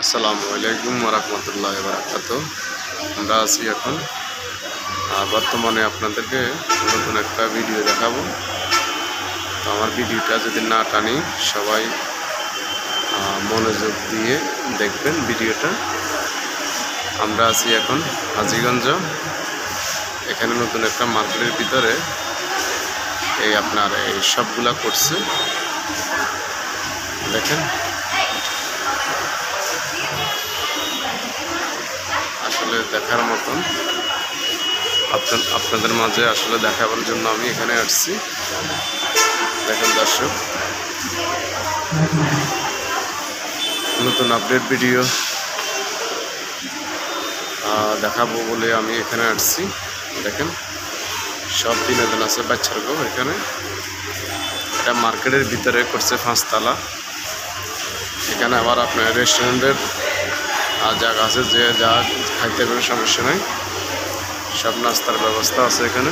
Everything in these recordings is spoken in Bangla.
আসসালামু আলাইকুম ওয়া রাহমাতুল্লাহি ওয়া বারাকাতুহু। আমরা আছি এখন বর্তমানে আপনাদেরকে নতুন একটা ভিডিও দেখাবো। তো আমার ভিডিওটা যদি না টানি সবাই মনোযোগ দিয়ে দেখবেন ভিডিওটা। আমরা আছি এখন হাজীগঞ্জ। এখানে নতুন একটা মার্কেটের ভিতরে আপনার এই সবগুলা করছে দেখেন। আসলে দেখার মতন আপনাদের মাঝে আসলে দেখাবার জন্য আমি এখানে আসছি। দেখেন দর্শক, নতুন আপডেট ভিডিও দেখাবো বলে আমি এখানে আসছি। দেখেন সব বিনোদন আছে বাচ্চারকেও। এখানে এটা মার্কেটের ভিতরে করছে 5 তলা। এখানে আবার আপনার রেস্টুরেন্টের জায়গা আছে, যে যা খাইতে কোনো সমস্যা নাই, সব নাস্তার ব্যবস্থা আছে এখানে।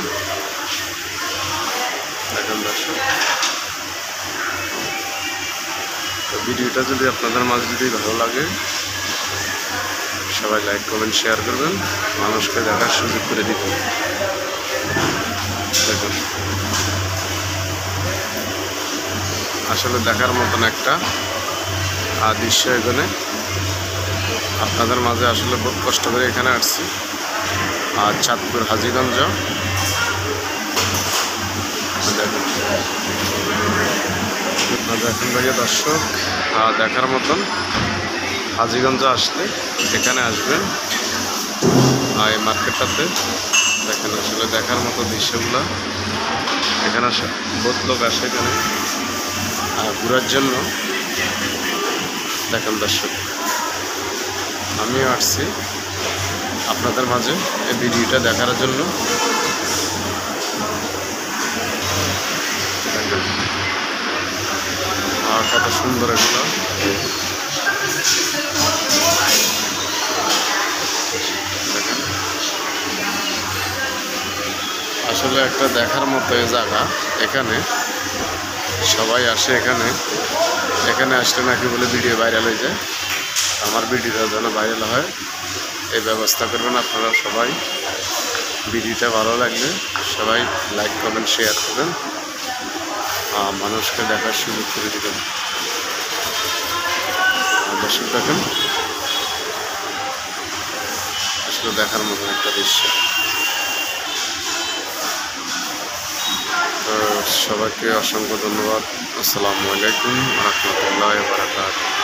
দেখেন দর্শক, তো ভিডিওটা যদি আপনাদের মাঝে যদি ভালো লাগে সবাই লাইক কমেন্ট শেয়ার করবেন, মানুষকে দেখার সুযোগ করে দিবেন। দেখুন আসলে দেখার মতন একটা দৃশ্য এখানে আপনাদের মাঝে। আসলে খুব কষ্ট করে এখানে আসছি, আর চাঁদপুর হাজীগঞ্জ। দেখুন দেখেন ভাইয়া দর্শক, দেখার মতন হাজীগঞ্জ আসলে এখানে আসবেন এই মার্কেটটাতে। দেখেন আসলে দেখার মতো দৃশ্যগুলো। এখানে বহুত লোক আসে এখানে ঘোরার জন্য। দেখেন দর্শক, আমিও আসছি আপনাদের মাঝে এই ভিডিওটা দেখার জন্য। দেখেন কত সুন্দর এগুলো। দেখেন আসলে একটা দেখার মতো এই জায়গা। এখানে সবাই আসে এখানে আসলে নাকি বলে ভিডিও ভাইরাল হয়ে যায়। আমার ভিডিওটা যেন ভাইরাল হয় এই ব্যবস্থা করবেন আপনারা সবাই। ভিডিওটা ভালো লাগলে সবাই লাইক কমেন্ট শেয়ার করবেন, মানুষকে দেখার সুযোগ করে দেবেন। দর্শক দেখেন আসলে দেখার মতন একটা দৃশ্য। তো সবাইকে অসংখ্য ধন্যবাদ। আসসালামু আলাইকুম ওয়া রাহমাতুল্লাহি ওয়া বারাকাতুহু।